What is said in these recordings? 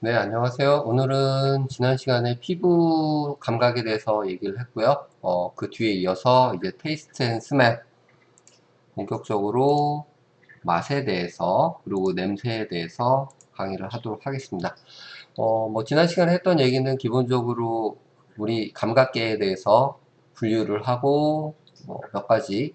네, 안녕하세요. 오늘은 지난 시간에 피부 감각에 대해서 얘기를 했고요. 그 뒤에 이어서 이제 테이스트 앤 스멜, 본격적으로 맛에 대해서, 그리고 냄새에 대해서 강의를 하도록 하겠습니다. 지난 시간에 했던 얘기는 기본적으로 우리 감각계에 대해서 분류를 하고, 몇 가지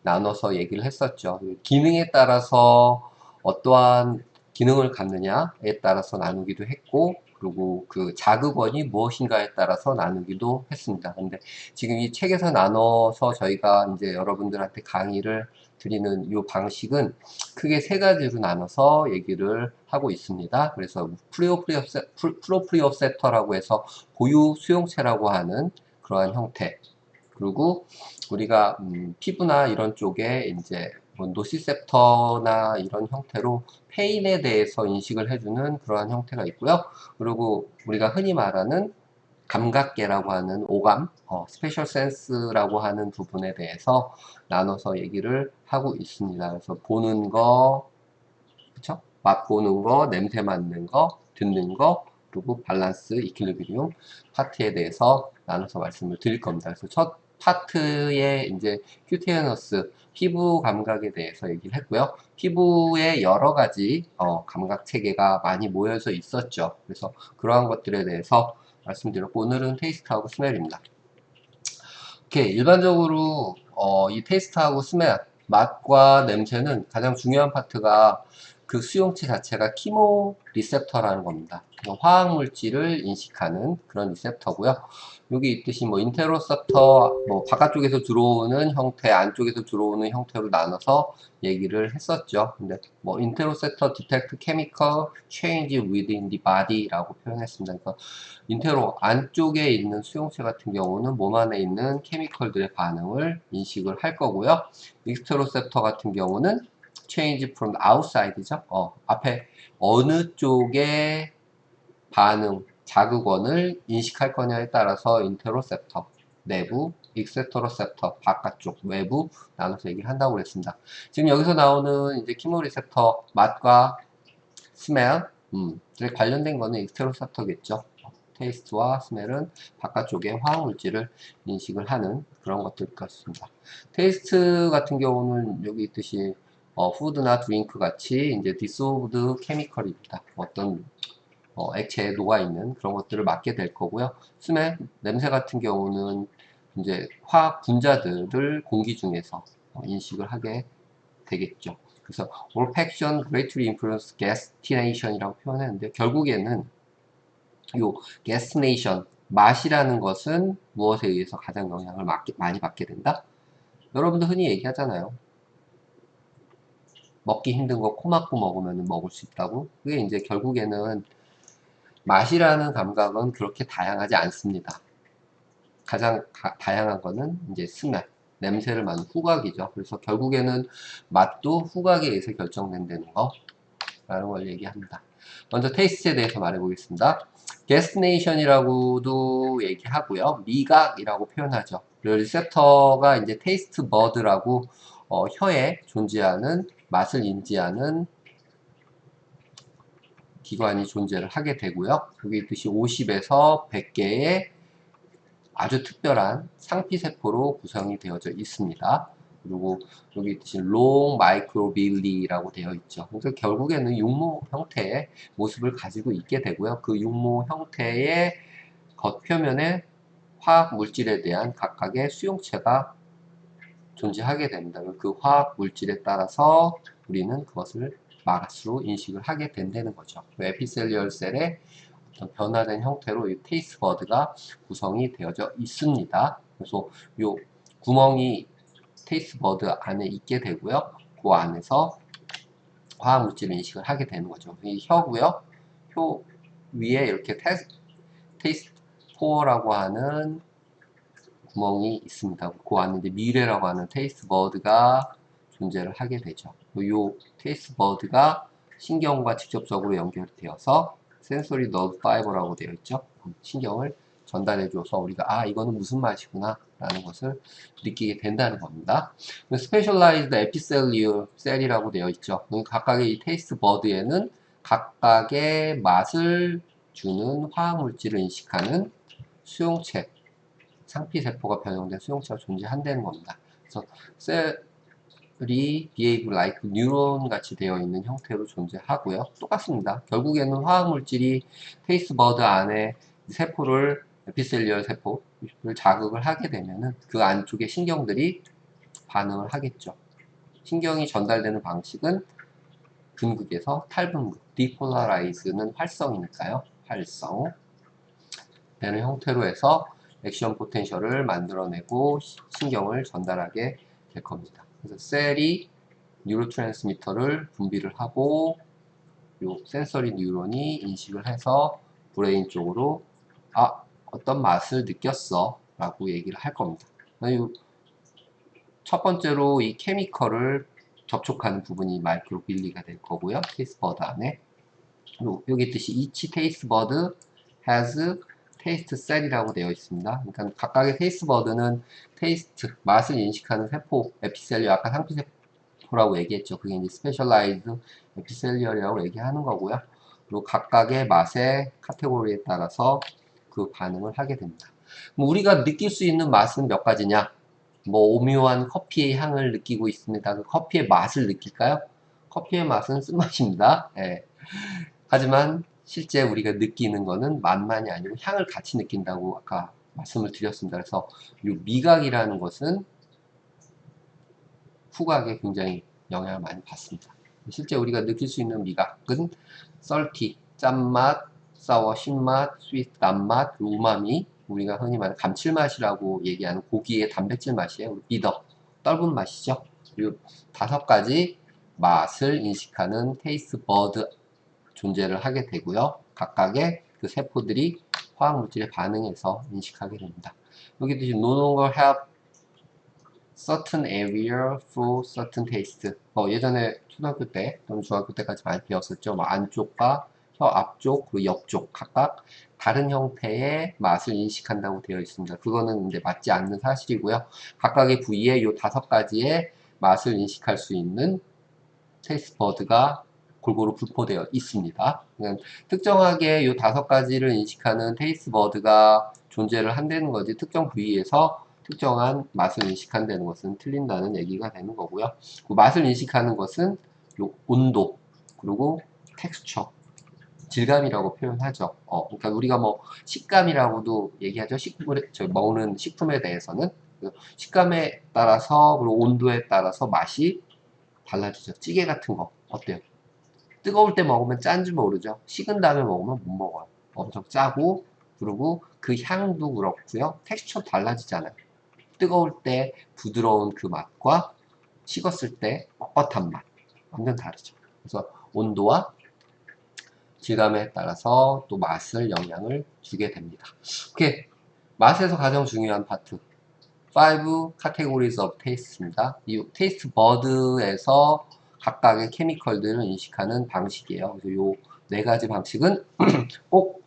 나눠서 얘기를 했었죠. 기능에 따라서 어떠한 기능을 갖느냐에 따라서 나누기도 했고, 그리고 그 자극원이 무엇인가에 따라서 나누기도 했습니다. 근데 지금 이 책에서 나눠서 저희가 이제 여러분들한테 강의를 드리는 이 방식은 크게 세 가지로 나눠서 얘기를 하고 있습니다. 그래서 프로프리오셉터라고 해서 고유 수용체라고 하는 그러한 형태, 그리고 우리가 피부나 이런 쪽에 이제 뭐 노시셉터나 이런 형태로 페인에 대해서 인식을 해주는 그러한 형태가 있고요. 그리고 우리가 흔히 말하는 감각계라고 하는 오감, 스페셜 센스라고 하는 부분에 대해서 나눠서 얘기를 하고 있습니다. 그래서 보는 거, 그쵸? 맛보는 거, 냄새 맡는 거, 듣는 거, 그리고 밸런스, 이퀄리브리움 파트에 대해서 나눠서 말씀을 드릴 겁니다. 그래서 첫 파트에 이제 큐테너스, 피부 감각에 대해서 얘기를 했고요. 피부에 여러 가지 감각 체계가 많이 모여져 있었죠. 그래서 그러한 것들에 대해서 말씀드렸고, 오늘은 테이스트하고 스멜입니다. 이렇게 일반적으로 이 테이스트하고 스멜, 맛과 냄새는 가장 중요한 파트가 그 수용체 자체가 키모 리셉터라는 겁니다. 화학 물질을 인식하는 그런 리셉터고요. 여기 있듯이 뭐 인테로셉터, 뭐 바깥쪽에서 들어오는 형태, 안쪽에서 들어오는 형태로 나눠서 얘기를 했었죠. 근데 뭐 인테로셉터 detect chemical change within the body라고 표현했습니다. 그러니까 인테로 안쪽에 있는 수용체 같은 경우는 몸 안에 있는 케미컬들의 반응을 인식을 할 거고요. 익스테로셉터 같은 경우는 change from the outside죠. 앞에 어느 쪽의 반응, 자극원을 인식할 거냐에 따라서 인테로셉터, 내부, 익스테로셉터, 바깥쪽, 외부 나눠서 얘기를 한다고 그랬습니다. 지금 여기서 나오는 이제 키모리셉터, 맛과 스멜, 관련된 거는 익스테로셉터겠죠. 테이스트와 스멜은 바깥쪽에 화학물질을 인식을 하는 그런 것들 같습니다. 테이스트 같은 경우는 여기 있듯이 푸드나 드링크 같이 이제 디소브드 케미컬입니다. 어떤 액체에 녹아있는 그런 것들을 맡게 될 거고요. 스멜, 냄새 같은 경우는 이제 화학 분자들을 공기 중에서 인식을 하게 되겠죠. 그래서 olfaction greatly influence gustination이라고 표현했는데 결국에는 요 gustination 맛이라는 것은 무엇에 의해서 가장 영향을 많이 받게 된다? 여러분도 흔히 얘기하잖아요. 먹기 힘든 거 코 막고 먹으면 먹을 수 있다고. 그게 이제 결국에는 맛이라는 감각은 그렇게 다양하지 않습니다. 가장 다양한 거는 이제 스멜, 냄새를 맡는 후각이죠. 그래서 결국에는 맛도 후각에 의해서 결정된다는 거라는 걸 얘기합니다. 먼저 테이스트에 대해서 말해보겠습니다. 데스티네이션이라고도 얘기하고요. 미각이라고 표현하죠. 리셉터가 이제 테이스트 버드라고 혀에 존재하는 맛을 인지하는 기관이 존재를 하게 되고요. 여기 있듯이 50에서 100개의 아주 특별한 상피세포로 구성이 되어져 있습니다. 그리고 여기 있듯이 롱 마이크로빌리라고 되어 있죠. 그래서 결국에는 육모 형태의 모습을 가지고 있게 되고요. 그 육모 형태의 겉표면에 화학 물질에 대한 각각의 수용체가 존재하게 됩니다. 그 화학 물질에 따라서 우리는 그것을 맛으로 인식을 하게 된다는 거죠. 그 에피셀리얼 셀의 어떤 변화된 형태로 이 테이스트 버드가 구성이 되어져 있습니다. 그래서 요 구멍이 테이스트 버드 안에 있게 되고요. 그 안에서 화학 물질 인식을 하게 되는 거죠. 이 혀고요. 혀 위에 이렇게 테이스트 포어라고 하는 구멍이 있습니다. 그 안에 이제 미래라고 하는 테이스트 버드가 존재를 하게 되죠. 이 테이스트 버드가 신경과 직접적으로 연결되어서 센소리 너드 파이버라고 되어 있죠. 신경을 전달해줘서 우리가 이거는 무슨 맛이구나 라는 것을 느끼게 된다는 겁니다. 스페셜라이즈드 에피셀리얼 셀이라고 되어 있죠. 각각의 이 테이스트 버드에는 각각의 맛을 주는 화학물질을 인식하는 수용체, 상피세포가 변형된 수용체가 존재한다는 겁니다. 그래서 셀이 behave like neuron 같이 되어 있는 형태로 존재하고요. 똑같습니다. 결국에는 화학물질이 테이스버드 안에 세포를 에피셀리얼 세포를 자극을 하게 되면은 그 안쪽에 신경들이 반응을 하겠죠. 신경이 전달되는 방식은 분극에서 탈분극, 디폴라라이즈는 활성이니까요. 활성 되는 형태로 해서 액션 포텐셜을 만들어내고 신경을 전달하게 될 겁니다. 그래서 셀이 뉴로트랜스미터를 분비를 하고 요 센서리 뉴런이 인식을 해서 브레인 쪽으로 어떤 맛을 느꼈어 라고 얘기를 할 겁니다. 첫 번째로 이 케미컬을 접촉하는 부분이 마이크로빌리가 될 거고요. 테이스트버드 안에 여기 있듯이 each taste bud has taste cell이라고 되어 있습니다. 그러니까 각각의 테이스트버드는 테이스트, 맛을 인식하는 세포, 에피셀리얼, 아까 상피세포라고 얘기했죠. 그게 이제 스페셜라이즈 에피셀리얼이라고 얘기하는 거고요. 그리고 각각의 맛의 카테고리에 따라서 그 반응을 하게 됩니다. 우리가 느낄 수 있는 맛은 몇 가지냐? 뭐 오묘한 커피의 향을 느끼고 있습니다. 그 커피의 맛을 느낄까요? 커피의 맛은 쓴맛입니다. 예. 하지만 실제 우리가 느끼는 거는 맛만이 아니고 향을 같이 느낀다고 아까 말씀을 드렸습니다. 그래서 이 미각이라는 것은 후각에 굉장히 영향을 많이 받습니다. 실제 우리가 느낄 수 있는 미각은 썰티, 짠맛, 사워, 신맛, 스윗, 단맛, 우마미, 우리가 흔히 말하는 감칠맛이라고 얘기하는 고기의 단백질 맛이에요. 비더, 떫은 맛이죠. 이 5가지 맛을 인식하는 테이스트 버드 존재를 하게 되고요. 각각의 그 세포들이 화학물질에 반응해서 인식하게 됩니다. 여기 도 no longer have certain area for certain taste. 예전에 초등학교 때 또는 중학교 때까지 많이 배웠었죠. 안쪽과 혀 앞쪽 그리고 옆쪽 각각 다른 형태의 맛을 인식한다고 되어 있습니다. 그거는 이제 맞지 않는 사실이고요. 각각의 부위에 이 5가지의 맛을 인식할 수 있는 테이스트 버드가 골고루 분포되어 있습니다. 특정하게 이 5가지를 인식하는 테이스트 버드가 존재를 한다는 거지 특정 부위에서 특정한 맛을 인식한다는 것은 틀린다는 얘기가 되는 거고요. 그 맛을 인식하는 것은 요 온도 그리고 텍스처 질감이라고 표현하죠. 그러니까 우리가 뭐 식감이라고도 얘기하죠. 먹는 식품에 대해서는 식감에 따라서 그리고 온도에 따라서 맛이 달라지죠. 찌개 같은 거 어때요? 뜨거울 때 먹으면 짠지 모르죠. 식은 다음에 먹으면 못 먹어요. 엄청 짜고 그리고 그 향도 그렇고요. 텍스처 달라지잖아요. 뜨거울 때 부드러운 그 맛과 식었을 때 뻣뻣한 맛 완전 다르죠. 그래서 온도와 질감에 따라서 또 맛을 영향을 주게 됩니다. 오케이. 맛에서 가장 중요한 파트 5 categories of taste입니다. 이 테이스트 버드에서 각각의 케미컬들을 인식하는 방식이에요. 그래서 요 4가지 방식은 꼭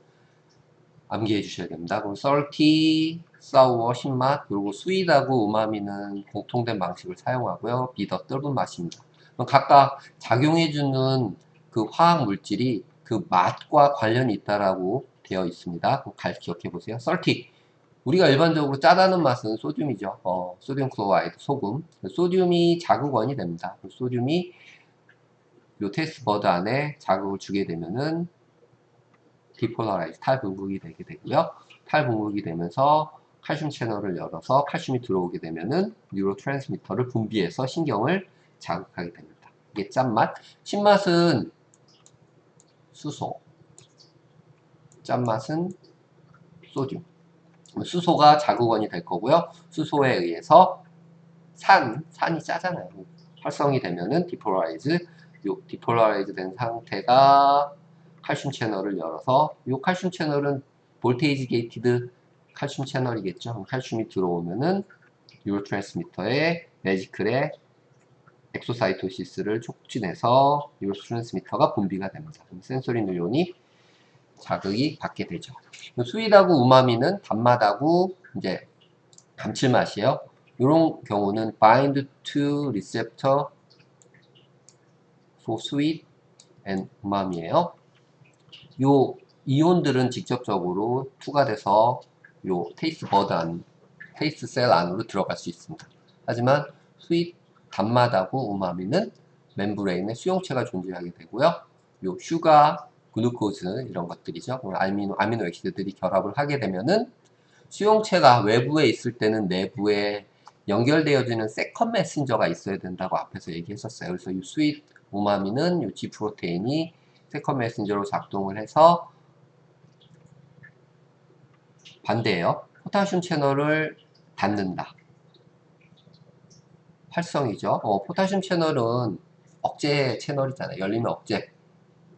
암기해 주셔야 됩니다. 그럼 salty, sour, 신맛, 그리고 sweet하고 우마미는 공통된 방식을 사용하고요. 비더, 떫은 맛입니다. 그럼 각각 작용해주는 그 화학 물질이 그 맛과 관련이 있다라고 되어 있습니다. 그럼 기억해 보세요. salty. 우리가 일반적으로 짜다는 맛은 소듐이죠. 소듐 클로라이드, 소금. 소듐이 자극원이 됩니다. 소듐이 요 테스트 버드 안에 자극을 주게 되면은 디폴라라이즈, 탈분극이 되게 되고요. 탈분극이 되면서 칼슘 채널을 열어서 칼슘이 들어오게 되면은 뉴로트랜스미터를 분비해서 신경을 자극하게 됩니다. 이게 짠맛. 신맛은 수소, 짠맛은 소듐. 수소가 자극원이 될 거고요. 수소에 의해서 산이 짜잖아요. 활성이 되면은 디폴라라이즈, 요 디폴라라이즈 된 상태가 칼슘 채널을 열어서 요 칼슘 채널은 볼테이지 게이티드 칼슘 채널이겠죠. 칼슘이 들어오면은 뉴로트랜스미터의 베지클의 엑소사이토시스를 촉진해서 뉴로트랜스미터가 분비가 됩니다. 센소리 뉴론이 자극이 받게 되죠. 스윗하고 우마미는 단맛하고 이제 감칠맛이에요. 이런 경우는 bind to receptor for sweet and 우마미예요. 요 이온들은 직접적으로 투과돼서 요 테이스트 셀 안으로 들어갈 수 있습니다. 하지만 스윗, 단맛하고 우마미는 멤브레인에 수용체가 존재하게 되고요. 요 슈가, 글루코즈 이런 것들이죠. 아미노 액시드들이 결합을 하게 되면은 수용체가 외부에 있을 때는 내부에 연결되어지는 세컨 메신저가 있어야 된다고 앞에서 얘기했었어요. 그래서 이 스윗 우마미는 이 G 프로테인이 세컨 메신저로 작동을 해서 반대예요. 포타슘 채널을 닫는다. 활성이죠. 포타슘 채널은 억제 채널이잖아요. 열리면 억제.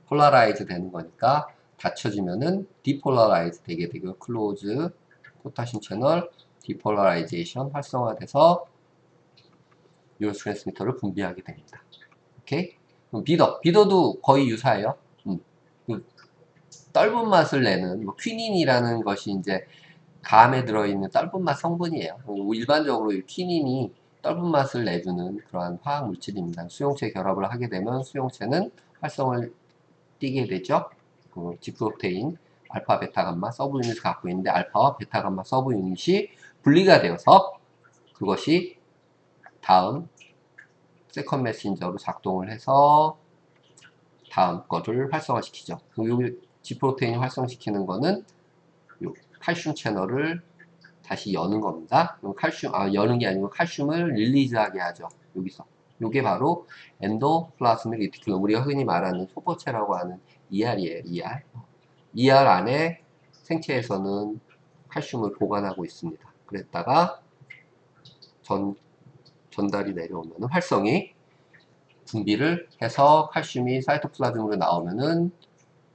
폴라라이즈 되는 거니까 닫혀지면은 디폴라라이즈 되게 되고요. 클로즈 포타슘 채널 디폴라라이제이션 활성화돼서 뉴로트랜스미터를 분비하게 됩니다. 오케이? 그럼 비더도 거의 유사해요. 그 떫은 맛을 내는 뭐 퀴닌이라는 것이 이제 감에 들어있는 떫은 맛 성분이에요. 일반적으로 이 퀴닌이 떫은 맛을 내주는 그러한 화학 물질입니다. 수용체 결합을 하게 되면 수용체는 활성을 띠게 되죠. 그 G프로테인 알파, 베타, 감마 서브 유닛을 갖고 있는데 알파와 베타, 감마 서브 유닛이 분리가 되어서 그것이 다음 세컨 메신저로 작동을 해서 다음 거를 활성화시키죠. 그리고 G프로테인이 활성시키는 거는 요 칼슘 채널을 다시 여는 겁니다. 여는 게 아니고 칼슘을 릴리즈하게 하죠. 여기서. 요게 바로 엔도플라스믹 리티큘럼. 우리가 흔히 말하는 소포체라고 하는 ER이에요. ER. ER 안에 생체에서는 칼슘을 보관하고 있습니다. 그랬다가 전달이 내려오면 활성이 분비를 해서 칼슘이 사이토플라즘으로 나오면은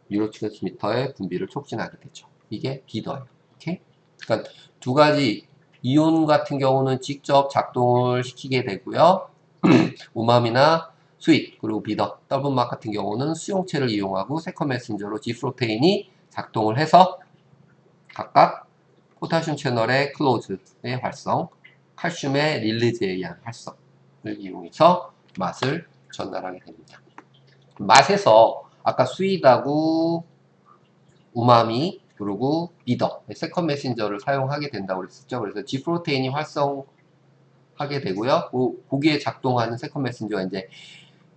뉴로트랜스미터의 분비를 촉진하게 되죠. 이게 비더예요. 오케이? 그러니까 두 가지 이온 같은 경우는 직접 작동을 시키게 되고요. 우마미나 스윗 그리고 비더, 떫은 맛 같은 경우는 수용체를 이용하고 세컨 메신저로 G프로테인이 작동을 해서 각각 포타슘 채널의 클로즈의 활성, 칼슘의 릴리즈에 의한 활성을 이용해서 맛을 전달하게 됩니다. 맛에서 아까 스윗하고 우마미 그리고 비더, 세컨 메신저를 사용하게 된다고 그랬었죠. 그래서 G프로테인이 활성하게 되고요. 거기에 작동하는 세컨 메신저가 이제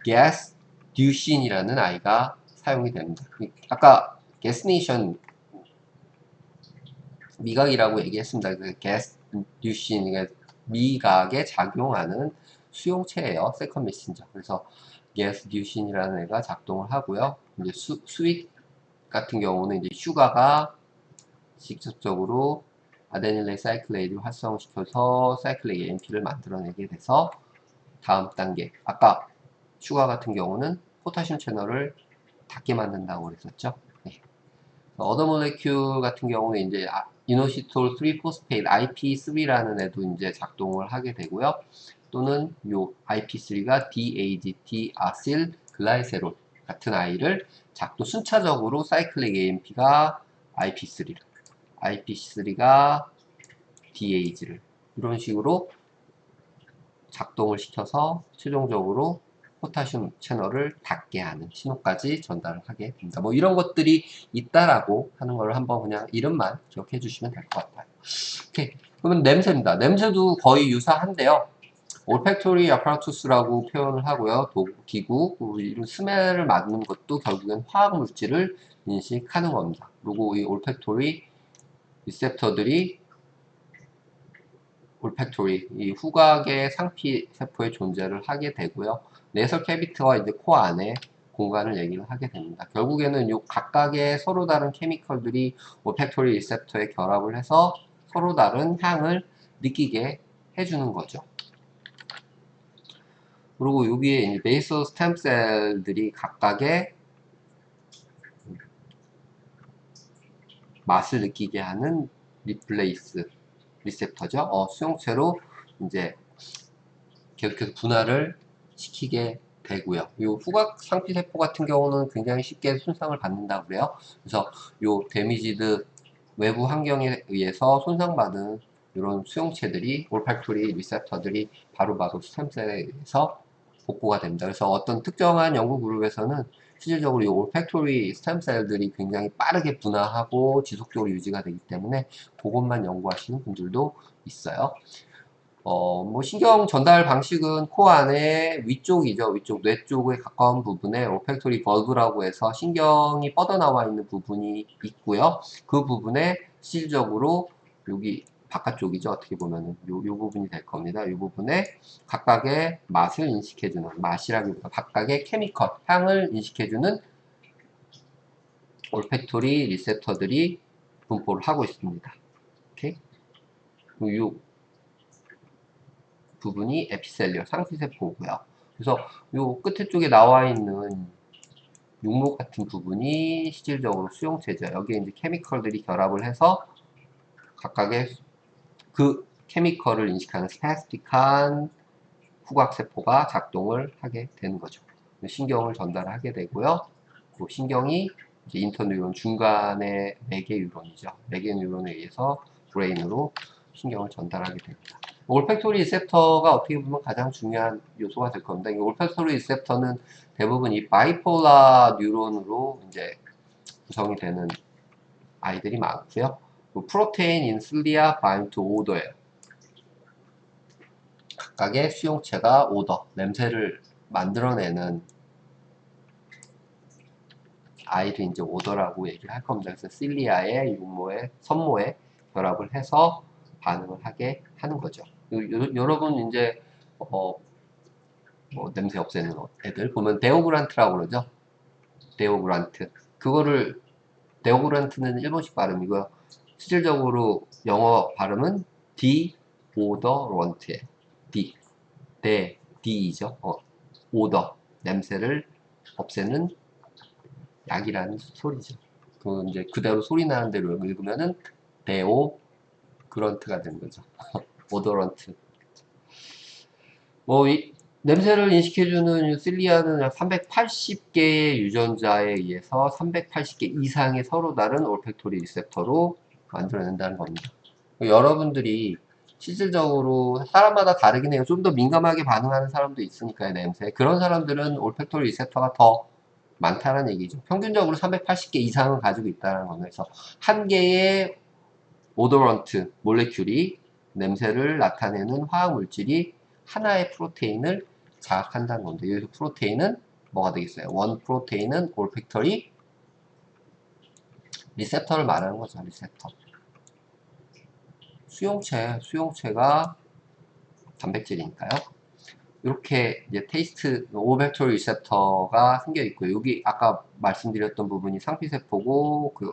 가스 듀신이라는 아이가 사용이 됩니다. 아까 게스네이션 미각이라고 얘기했습니다. 그 가스 듀신, 미각에 작용하는 수용체예요. 세컨 메신저. 그래서 가스 듀신이라는 애가 작동을 하고요. 이제 스윗 같은 경우는 이제 슈가가 직접적으로 아데닐레 사이클레이를 활성시켜서 사이클레이 AMP를 만들어내게 돼서 다음 단계, 아까 슈가 같은 경우는 포타슘 채널을 닫게 만든다고 그랬었죠. 네. 어더 몰레큘 같은 경우는 이제 이노시톨 3 포스페이트 IP3라는 애도 이제 작동을 하게 되고요. 또는 요 IP3가 DAGT 아실 글라이세롤 같은 아이를 순차적으로 사이클릭 AMP가 IP3가 DAG를 이런 식으로 작동을 시켜서 최종적으로 포타슘 채널을 닫게 하는 신호까지 전달을 하게 됩니다. 뭐 이런 것들이 있다라고 하는 걸 한번 그냥 이름만 기억해 주시면 될 것 같아요. 오케이. 그러면 냄새입니다. 냄새도 거의 유사한데요. 올팩토리 아파라투스라고 표현을 하고요. 기구, 이런 스멜을 맡는 것도 결국엔 화학 물질을 인식하는 겁니다. 그리고 이 올팩토리 리셉터들이 이 후각의 상피 세포의 존재를 하게 되고요. 내설 캐비티와 이제 코 안에 공간을 얘기를 하게 됩니다. 결국에는 요 각각의 서로 다른 케미컬들이 올팩토리 리셉터에 결합을 해서 서로 다른 향을 느끼게 해주는 거죠. 그리고 여기에 이제 베이설 스템셀들이 각각의 맛을 느끼게 하는 리플레이스 리셉터죠. 수용체로 이제 계속해서 분할을 시키게 되고요. 이 후각 상피세포 같은 경우는 굉장히 쉽게 손상을 받는다고 그래요. 그래서 이 데미지드 외부 환경에 의해서 손상받은 이런 수용체들이 올팩토리 리셉터들이 바로바로 스템셀에 의해서 복구가 됩니다. 그래서 어떤 특정한 연구 그룹에서는 실질적으로 이 올팩토리 스템셀들이 굉장히 빠르게 분화하고 지속적으로 유지가 되기 때문에 그것만 연구하시는 분들도 있어요. 뭐 신경 전달 방식은 코 안에 위쪽이죠. 위쪽 뇌 쪽에 가까운 부분에 올팩토리 버그라고 해서 신경이 뻗어나와 있는 부분이 있고요. 그 부분에 실질적으로 여기 바깥쪽이죠. 어떻게 보면은 요 부분이 될 겁니다. 이 부분에 각각의 맛을 인식해주는, 맛이라기보다 각각의 케미컬, 향을 인식해주는 올팩토리 리셉터들이 분포를 하고 있습니다. 오케이? 요 부분이 에피셀리어 상피세포고요. 그래서 요 끝에 쪽에 나와 있는 육목 같은 부분이 실질적으로 수용체죠. 여기에 이제 케미컬들이 결합을 해서 각각의 그 케미컬을 인식하는 스페시픽한 후각세포가 작동을 하게 되는 거죠. 신경을 전달하게 되고요. 그 신경이 이제 인터뉴런 중간의 매개 뉴런이죠. 매개 뉴런에 의해서 브레인으로 신경을 전달하게 됩니다. 올팩토리 리셉터가 어떻게 보면 가장 중요한 요소가 될 겁니다. 이 올팩토리 리셉터는 대부분 이 바이폴라 뉴런으로 이제 구성이 되는 아이들이 많고요. 프로테인 인슬리아 바인드 오더예요. 각각의 수용체가 오더, 냄새를 만들어내는 아이를 이제 오더라고 얘기를 할 겁니다. 그래서 실리아의 육모에 선모에 결합을 해서 반응을 하게 하는 거죠. 여러분 이제 뭐 냄새 없애는 애들 보면 데오그란트라고 그러죠. 데오그란트. 그거를 데오그란트는 일본식 발음이고요. 실질적으로 영어 발음은 디오더런트예요. 디, 디이죠. 오더, 냄새를 없애는 약이라는 소리죠. 그 이제 그대로 소리 나는 대로 읽으면은 데오 그런트가 되는 거죠. 오더런트. 뭐 냄새를 인식해주는 실리아는 380개의 유전자에 의해서 380개 이상의 서로 다른 올팩토리 리셉터로 만들어낸다는 겁니다. 여러분들이 실질적으로 사람마다 다르긴 해요. 좀 더 민감하게 반응하는 사람도 있으니까요, 냄새. 그런 사람들은 올팩토리 리셉터가 더 많다는 얘기죠. 평균적으로 380개 이상은 가지고 있다는 겁니다. 그래서 한 개의 오도런트 몰레큘이 냄새를 나타내는 화학 물질이 하나의 프로테인을 자극한다는 건데, 여기서 프로테인은 뭐가 되겠어요? 원 프로테인은 올팩터리 리셉터를 말하는 거죠. 리셉터. 수용체가 단백질이니까요. 이렇게 이제 테이스트 올팩토리 리셉터가 생겨 있고, 여기 아까 말씀드렸던 부분이 상피세포고, 그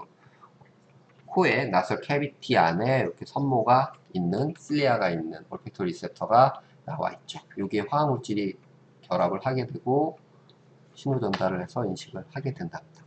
코에 나설 캐비티 안에 이렇게 선모가 있는 실리아가 있는 올팩토리 리셉터가 나와 있죠. 여기에 화학물질이 결합을 하게 되고 신호 전달을 해서 인식을 하게 된답니다.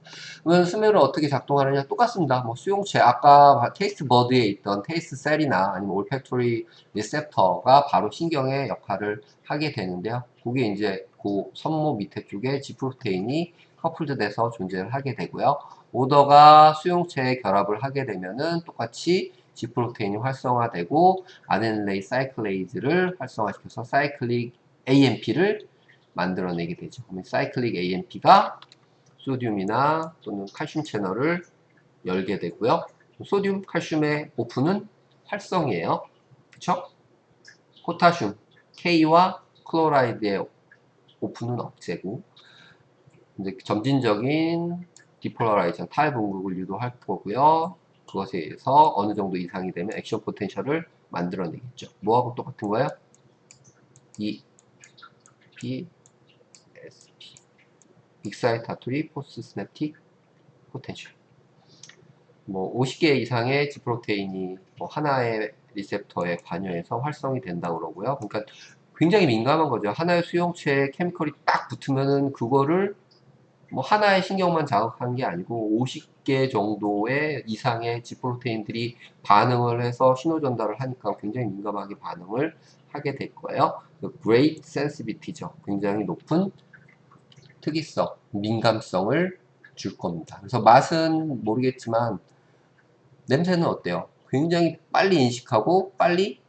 그러면 스멜은 어떻게 작동하느냐? 똑같습니다. 뭐 수용체, 아까 테이스트 버드에 있던 테이스트 셀이나 아니면 올팩토리 리셉터가 바로 신경의 역할을 하게 되는데요. 그게 이제 그 선모 밑에 쪽에 G 프로테인이 커플드 돼서 존재를 하게 되고요. 오더가 수용체에 결합을 하게 되면은 똑같이 G 프로테인이 활성화되고 아데닐레이 사이클레이즈를 활성화시켜서 사이클릭 AMP를 만들어내게 되죠. 그러면 사이클릭 AMP가 소듐이나 또는 칼슘 채널을 열게 되고요. 소듐, 칼슘의 오픈은 활성이에요. 그쵸? 포타슘, K와 클로라이드의 오픈은 억제고, 이제 점진적인 디폴라라이제이션, 탈분극을 유도할 거고요. 그것에 의해서 어느 정도 이상이 되면 액션 포텐셜을 만들어내겠죠. 뭐하고 똑같은 거예요? EPSP, 익사이타토리 포스트 스냅틱 포텐셜. 뭐 50개 이상의 G 프로테인이 뭐 하나의 리셉터에 관여해서 활성이 된다고 그러고요. 그러니까 굉장히 민감한 거죠. 하나의 수용체에 케미컬이 딱 붙으면은 그거를 뭐 하나의 신경만 자극하는 게 아니고 50개 정도의 이상의 G 프로테인들이 반응을 해서 신호 전달을 하니까 굉장히 민감하게 반응을 하게 될 거예요. Great sensitivity죠. 굉장히 높은 특이성, 민감성을 줄 겁니다. 그래서 맛은 모르겠지만 냄새는 어때요? 굉장히 빨리 인식하고 빨리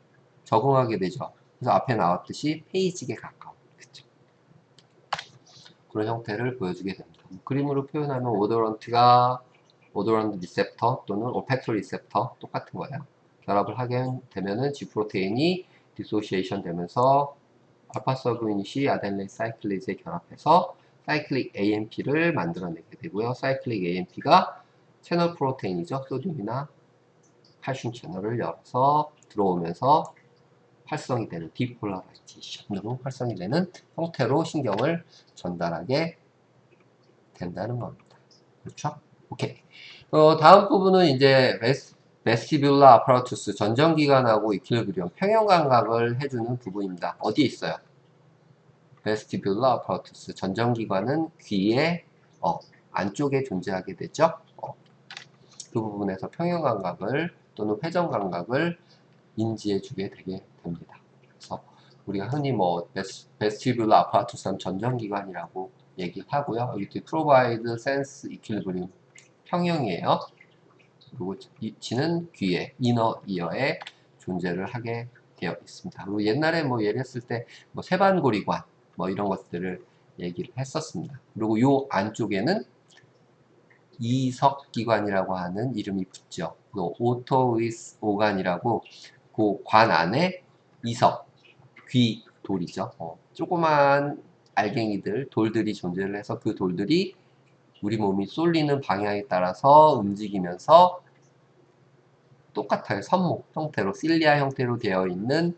적응하게 되죠. 그래서 앞에 나왔듯이 페이직에 가까운 그쵸? 그런 형태를 보여주게 됩니다. 그림으로 표현하면 오도런트 리셉터 또는 올팩토리 리셉터 똑같은 거예요. 결합을 하게 되면은 G 프로테인이 디소시에이션 되면서 알파 서브유닛이 아데닐린 사이클리즈에 결합해서 사이클릭 AMP를 만들어내게 되고요. 사이클릭 AMP가 채널 프로테인이죠. 소듐이나 칼슘 채널을 열어서 들어오면서 활성이 되는 디폴라라이제이션으로 활성이 되는 형태로 신경을 전달하게 된다는 겁니다. 그렇죠? 오케이. 다음 부분은 이제 베스티뷸라 아파라투스 전정기관하고 이퀄리브리엄 평형 감각을 해주는 부분입니다. 어디에 있어요? 베스티뷸라 아파라투스 전정기관은 귀의 안쪽에 존재하게 되죠. 그 부분에서 평형 감각을 또는 회전 감각을 인지해 주게 되게 됩니다. 그래서 우리가 흔히 뭐 베스티뷸라 아파라투스는 전정기관이라고 얘기를 하고요. 여기 provide sense equilibrium 평형이에요. 그리고 위치는 귀에 이너 이어에 존재를 하게 되어 있습니다. 그리고 옛날에 뭐 예를 했을 때 뭐 세반고리관 뭐 이런 것들을 얘기를 했었습니다. 그리고 요 안쪽에는 이석기관이라고 하는 이름이 붙죠. 오토위스 오간이라고 그 관 안에 이석, 귀 돌이죠. 조그만 알갱이들, 돌들이 존재를 해서 그 돌들이 우리 몸이 쏠리는 방향에 따라서 움직이면서 똑같아요. 선목 형태로, 실리아 형태로 되어 있는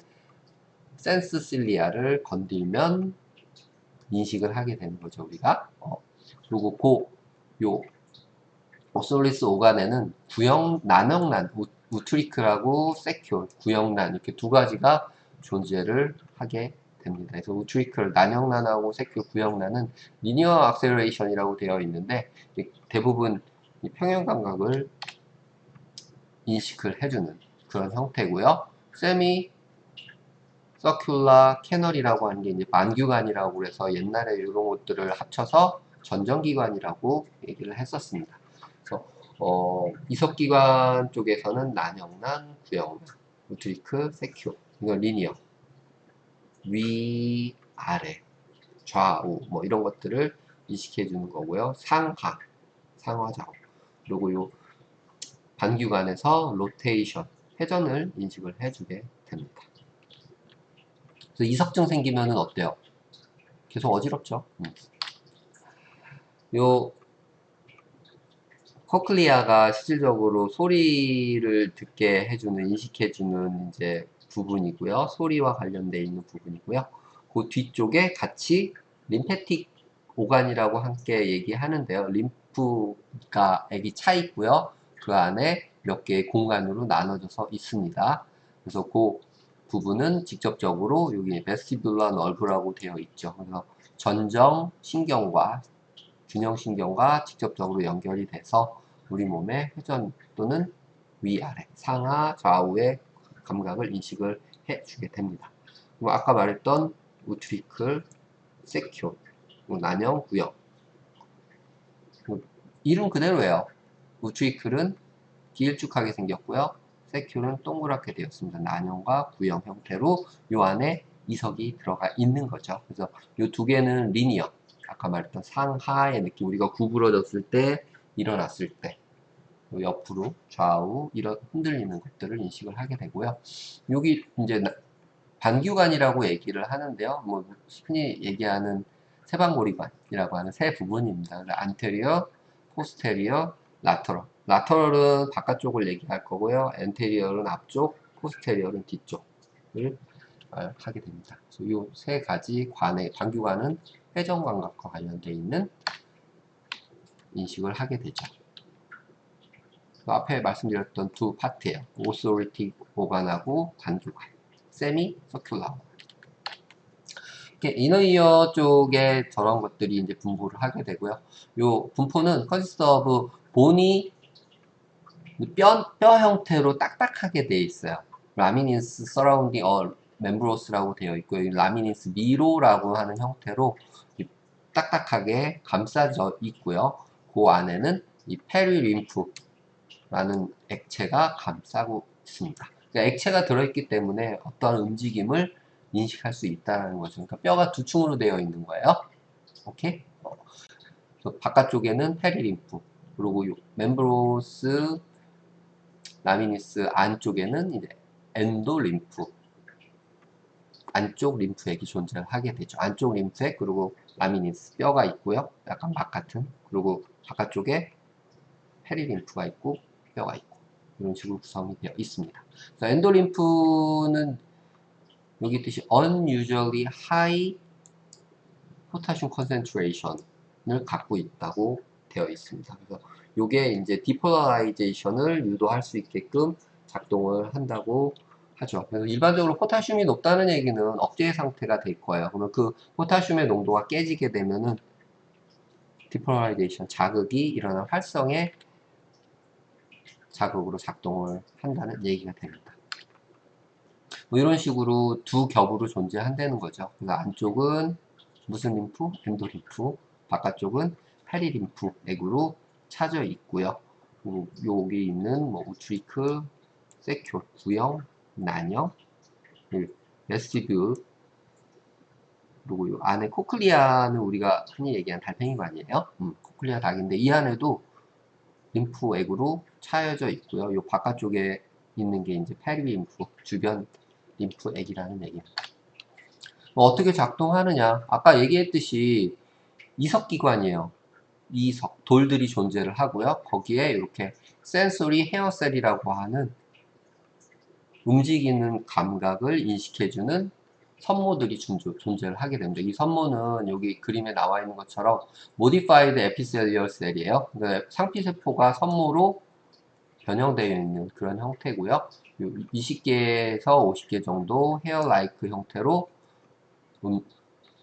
센스 실리아를 건들면 인식을 하게 되는 거죠, 우리가. 그리고 요 오솔리스 오간에는 난형난, 우트리크라고 세큐, 구형난 이렇게 두 가지가 존재를 하게 됩니다. 그래서 우트리크를 난형난하고 세큐, 구형난은 리니어 악셀레이션이라고 되어 있는데 대부분 평형 감각을 인식을 해주는 그런 형태고요. 세미 서큘라 캐널이라고 하는 게 이제 만규관이라고 그래서 옛날에 이런 것들을 합쳐서 전정기관이라고 얘기를 했었습니다. 그래서 이석기관 쪽에서는 난형난, 구형난, 우트리크, 세큐, 이건 리니어, 위, 아래, 좌우 뭐 이런 것들을 인식해 주는 거고요. 상하, 좌우. 그리고 요 반규관에서 로테이션, 회전을 인식을 해주게 됩니다. 그래서 이석증 생기면은 어때요? 계속 어지럽죠? 요 코클리아가 실질적으로 소리를 듣게 해주는, 인식해주는 이제 부분이고요. 소리와 관련되어 있는 부분이고요. 그 뒤쪽에 같이 림페틱 오간이라고 함께 얘기하는데요. 림프가 액이 차 있고요. 그 안에 몇 개의 공간으로 나눠져서 있습니다. 그래서 그 부분은 직접적으로 여기 베스티뷸라 널브라고 되어 있죠. 그래서 전정 신경과 균형신경과 직접적으로 연결이 돼서 우리 몸의 회전 또는 위아래, 상하, 좌우의 감각을 인식을 해주게 됩니다. 그리고 아까 말했던 우트리클, 세큐, 난형, 구형. 이름 그대로예요. 우트리클은 길쭉하게 생겼고요. 세큐는 동그랗게 되었습니다. 난형과 구형 형태로 요 안에 이석이 들어가 있는 거죠. 그래서 요 두 개는 리니어. 아까 말했던 상하의 느낌, 우리가 구부러졌을 때, 일어났을 때, 옆으로, 좌우, 이런 흔들리는 것들을 인식을 하게 되고요. 여기 이제 반규관이라고 얘기를 하는데요. 뭐 흔히 얘기하는 세방고리관이라고 하는 세 부분입니다. 안테리어, 포스테리어, 라터럴. 라터럴은 바깥쪽을 얘기할 거고요. 엔테리어는 앞쪽, 포스테리어는 뒤쪽을 하게 됩니다. 이 세 가지 반규관은 회전 감각과 관련되어 있는 인식을 하게 되죠. 앞에 말씀드렸던 두 파트예요. 오소리틱 오간하고 반규관, 세미 서큘라. 이렇게 이너이어 쪽에 저런 것들이 이제 분포를 하게 되고요. 요 분포는 consist of 본이 뼈 형태로 딱딱하게 되어 있어요. 라미닌스 서라운딩 멤브로스라고 되어 있고요. 라미닌스 미로라고 하는 형태로 딱딱하게 감싸져 있고요. 그 안에는 이 페리림프라는 액체가 감싸고 있습니다. 그러니까 액체가 들어있기 때문에 어떠한 움직임을 인식할 수 있다는 거죠. 그러니까 뼈가 두 층으로 되어 있는 거예요. 오케이? 바깥쪽에는 페리림프, 그리고 요 멤브로스 라미니스 안쪽에는 이제 엔도림프, 안쪽 림프액이 존재를 하게 되죠. 안쪽 림프액, 그리고 라미니스 뼈가 있고요. 약간 막 같은. 그리고 바깥쪽에 페리림프가 있고 뼈가 있고 이런 식으로 구성이 되어 있습니다. 그래서 엔도림프는 여기 뜻이 unusually high potassium concentration을 갖고 있다고 되어 있습니다. 그래서 이게 이제 디폴라라이제이션을 유도할 수 있게끔 작동을 한다고 하죠. 그래서 일반적으로 포타슘이 높다는 얘기는 억제 상태가 될 거예요. 그러면 그 포타슘의 농도가 깨지게 되면은 디폴라라이제이션 자극이 일어난 활성의 자극으로 작동을 한다는 얘기가 됩니다. 뭐 이런 식으로 두 겹으로 존재한다는 거죠. 그래서 안쪽은 무슨 림프? 엔도림프. 바깥쪽은 페리림프 액으로 차져 있고요. 그리고 여기 있는 뭐 우트리클, 세큐, 구형, 난형, 베스티뷴, 그리고 요 안에 코클리아는 우리가 흔히 얘기한 달팽이관이에요. 코클리아 닭인데 이 안에도 림프 액으로 차여져 있고요. 요 바깥쪽에 있는 게 이제 페리림프, 주변 림프 액이라는 얘기입니다. 뭐 어떻게 작동하느냐? 아까 얘기했듯이 이석기관이에요. 이석, 돌들이 존재를 하고요. 거기에 이렇게 센소리 헤어셀이라고 하는 움직이는 감각을 인식해주는 선모들이 존재를 하게 됩니다. 이 선모는 여기 그림에 나와 있는 것처럼 Modified Epithelial Cell이에요. 그러니까 상피세포가 선모로 변형되어 있는 그런 형태고요. 20개에서 50개 정도 헤어-라이크 형태로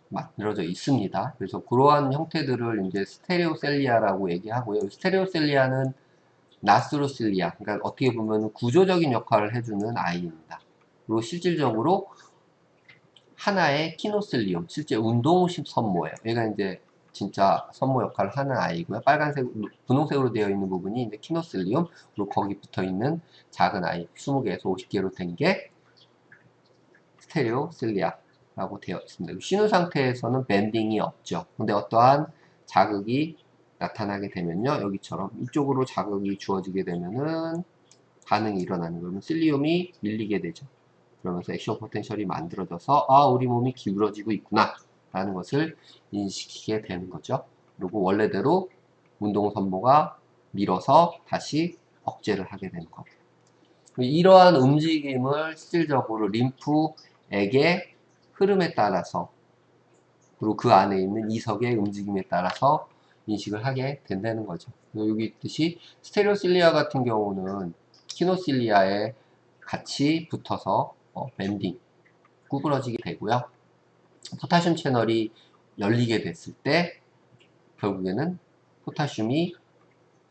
만들어져 있습니다. 그래서 그러한 형태들을 이제 스테레오셀리아라고 얘기하고요. 스테레오셀리아는 나스로실리아, 그러니까 어떻게 보면 구조적인 역할을 해주는 아이입니다. 그리고 실질적으로 하나의 키노실리움, 실제 운동식 선모예요. 얘가 이제 진짜 선모 역할을 하는 아이고요. 빨간색, 분홍색으로 되어 있는 부분이 이제 키노실리움, 그리고 거기 붙어 있는 작은 아이 20개에서 50개로 된 게 스테레오실리아라고 되어 있습니다. 쉬는 상태에서는 밴딩이 없죠. 근데 어떠한 자극이 나타나게 되면요, 여기처럼 이쪽으로 자극이 주어지게 되면은 반응이 일어나는 거면 실리움이 밀리게 되죠. 그러면서 액션 포텐셜이 만들어져서 아, 우리 몸이 기울어지고 있구나 라는 것을 인식하게 되는 거죠. 그리고 원래대로 운동 선모가 밀어서 다시 억제를 하게 되는 거고요. 이러한 움직임을 실질적으로 림프액의 흐름에 따라서, 그리고 그 안에 있는 이석의 움직임에 따라서 인식을 하게 된다는 거죠. 여기 있듯이 스테레오실리아 같은 경우는 키노실리아에 같이 붙어서 밴딩, 구부러지게 되고요. 포타슘 채널이 열리게 됐을 때 결국에는 포타슘이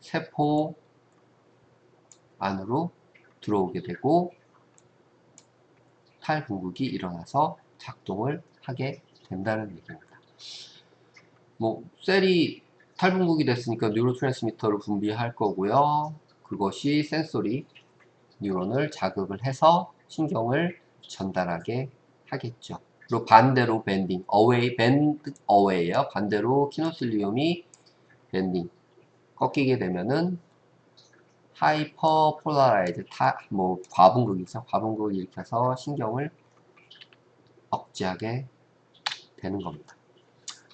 세포 안으로 들어오게 되고 탈분국이 일어나서 작동을 하게 된다는 얘기입니다. 뭐 셀이 탈분국이 됐으니까 뉴로트랜스미터를 분비할 거고요. 그것이 센소리 뉴런을 자극을 해서 신경을 전달하게 하겠죠. 그리고 반대로 밴딩, 어웨이, 밴드 어웨이요. 반대로 키노실리움이 밴딩, 꺾이게 되면은 하이퍼 폴라라이즈, 뭐 과분극이죠. 과분극을 일으켜서 신경을 억제하게 되는 겁니다.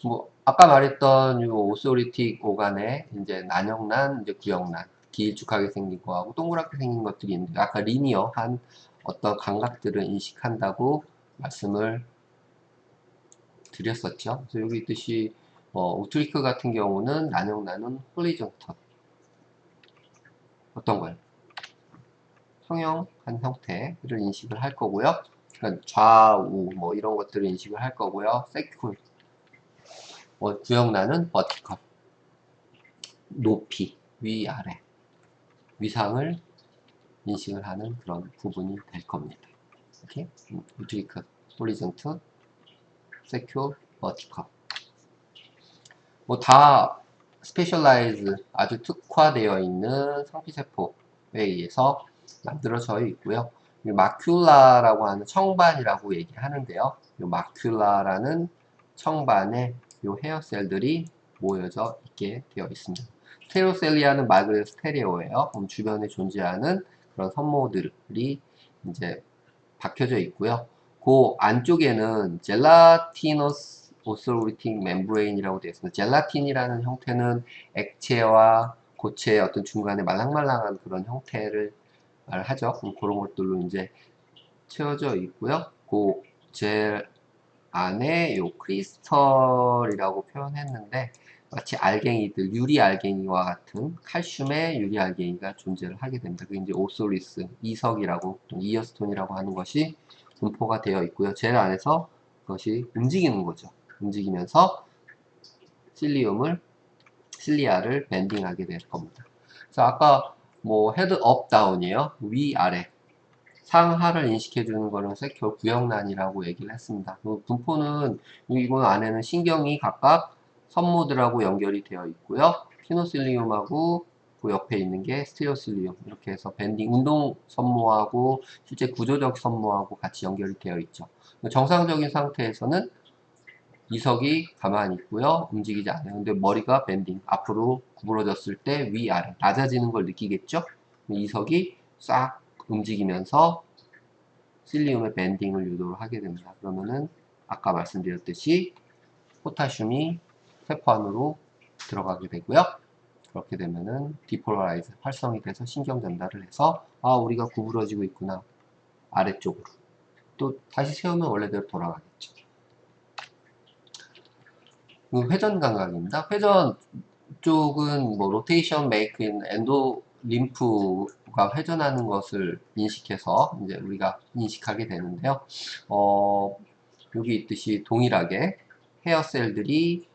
뭐 아까 말했던 이 오소리틱 오간에 이제 난형난, 이제 구형난, 길쭉하게 생긴 거하고 동그랗게 생긴 것들이 있는데 아까 리니어한 어떤 감각들을 인식한다고 말씀을 드렸었죠. 그래서 여기 있듯이 우트리크 같은 경우는 난형난은 홀리존털 어떤 거예요? 성형한 형태를 인식을 할 거고요. 그러니까 좌우 뭐 이런 것들을 인식을 할 거고요. 세큐 구형난은 버티컬 높이, 위아래, 위상을 인식을 하는 그런 부분이 될 겁니다. 이렇게 우트리크, 호리존트, 세큐어, 버티컬 뭐 다 스페셜라이즈, 아주 특화되어 있는 상피세포에 의해서 만들어져 있고요. 마큘라라고 하는 청반이라고 얘기하는데요. 이 마큘라라는 청반에 이 헤어셀들이 모여져 있게 되어 있습니다. 스테레오셀리아는 말 그대로 스테레오예요. 그럼 주변에 존재하는 그런 섬모들이 이제 박혀져 있고요. 그 안쪽에는 젤라티너스 오솔리틱 멤브레인이라고 되어 있습니다. 젤라틴이라는 형태는 액체와 고체의 어떤 중간에 말랑말랑한 그런 형태를 말하죠. 그런 것들로 이제 채워져 있고요. 그 젤 안에 요 크리스털이라고 표현했는데 마치 알갱이들, 유리 알갱이와 같은 칼슘의 유리 알갱이가 존재를 하게 됩니다. 그게 이제 오솔리스, 이석이라고 이어스톤이라고 하는 것이 분포가 되어 있고요. 젤 안에서 그것이 움직이는 거죠. 움직이면서 실리아를 밴딩하게 될 겁니다. 그래서 아까 뭐 헤드 업 다운이에요. 위 아래 상하를 인식해주는 거는 세큐어 구역란이라고 얘기를 했습니다. 그 분포는 이거 안에는 신경이 각각 섬모들하고 연결이 되어 있고요. 피노실리움하고 그 옆에 있는 게 스티로실리움 이렇게 해서 밴딩 운동 섬모하고 실제 구조적 섬모하고 같이 연결이 되어 있죠. 정상적인 상태에서는 이석이 가만히 있고요. 움직이지 않아요. 근데 머리가 밴딩 앞으로 구부러졌을 때 위아래 낮아지는 걸 느끼겠죠. 이석이 싹 움직이면서 실리움의 밴딩을 유도를 하게 됩니다. 그러면은 아까 말씀드렸듯이 포타슘이 세포 안으로 들어가게 되고요. 그렇게 되면은 디폴라라이즈 활성이 돼서 신경 전달을 해서 아 우리가 구부러지고 있구나 아래쪽으로 또 다시 세우면 원래대로 돌아가겠죠. 회전 감각입니다. 회전 쪽은 뭐 로테이션 메이크인 엔도 림프가 회전하는 것을 인식해서 이제 우리가 인식하게 되는데요. 여기 있듯이 동일하게 헤어셀들이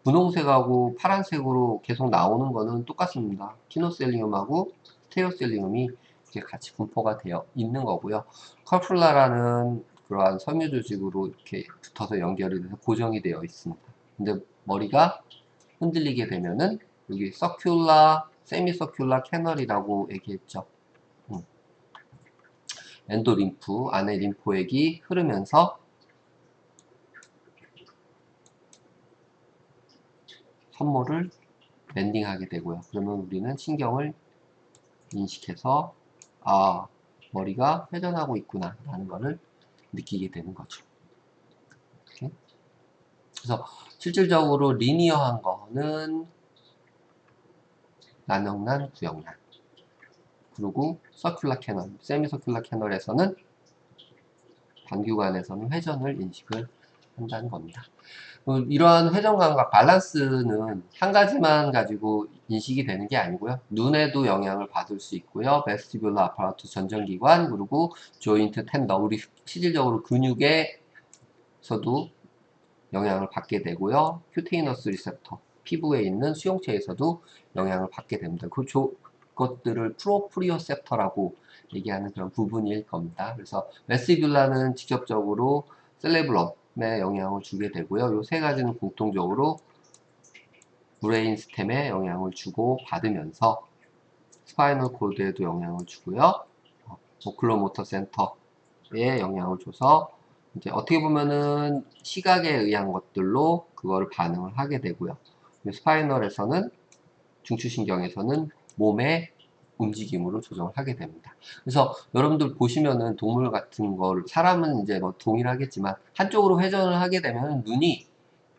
분홍색하고 파란색으로 계속 나오는 거는 똑같습니다. 키노셀리움하고 스테레오셀리움이 이렇게 같이 분포가 되어 있는 거고요. 컬풀라라는 그러한 섬유 조직으로 이렇게 붙어서 연결이 돼서 고정이 되어 있습니다. 근데 머리가 흔들리게 되면은 여기 서큘라, 세미서큘라 캐널이라고 얘기했죠. 엔도림프 안에 림프액이 흐르면서 섬모를 랜딩하게 되고요. 그러면 우리는 신경을 인식해서 아 머리가 회전하고 있구나 라는 것을 느끼게 되는 거죠. 이렇게. 그래서 실질적으로 리니어한 거는 난형난, 구역난 그리고 서큘라 캐널, 세미서큘라 캐널에서는 방규관에서는 회전을 인식을 한다는 겁니다. 이러한 회전 감각 밸런스는 한 가지만 가지고 인식이 되는 게 아니고요. 눈에도 영향을 받을 수 있고요. 베스티뷸러 아파라투 전정기관 그리고 조인트 텐더 우리 실질적으로 근육에서도 영향을 받게 되고요. 큐테이너스 리셉터 피부에 있는 수용체에서도 영향을 받게 됩니다. 그것들을 프로프리오셉터라고 얘기하는 그런 부분일 겁니다. 그래서 베스티뷸라는 직접적으로 셀레브럼에 영향을 주게 되고요. 이 세 가지는 공통적으로 브레인 스템에 영향을 주고 받으면서 스파이널 코드에도 영향을 주고요. 오클로모터 센터에 영향을 줘서 이제 어떻게 보면은 시각에 의한 것들로 그거를 반응을 하게 되고요. 스파이널에서는 중추신경에서는 몸의 움직임으로 조정을 하게 됩니다. 그래서 여러분들 보시면은 동물 같은 걸 사람은 이제 뭐 동일하겠지만 한쪽으로 회전을 하게 되면 눈이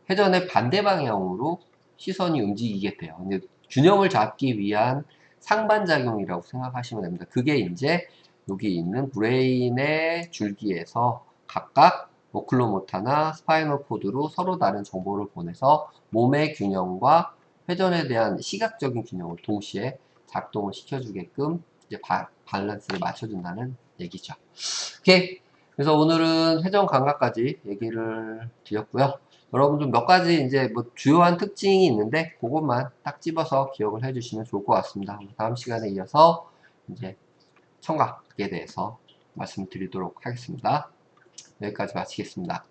회전의 반대 방향으로 시선이 움직이게 돼요. 근데 균형을 잡기 위한 상반작용이라고 생각하시면 됩니다. 그게 이제 여기 있는 브레인의 줄기에서 각각 오클로모타나 스파이널 코드로 서로 다른 정보를 보내서 몸의 균형과 회전에 대한 시각적인 균형을 동시에 작동을 시켜주게끔 이제 밸런스를 맞춰준다는 얘기죠. 오케이. 그래서 오늘은 회전 감각까지 얘기를 드렸고요. 여러분들 몇 가지 이제 뭐 주요한 특징이 있는데 그것만 딱 집어서 기억을 해주시면 좋을 것 같습니다. 다음 시간에 이어서 이제 청각에 대해서 말씀드리도록 하겠습니다. 여기까지 마치겠습니다.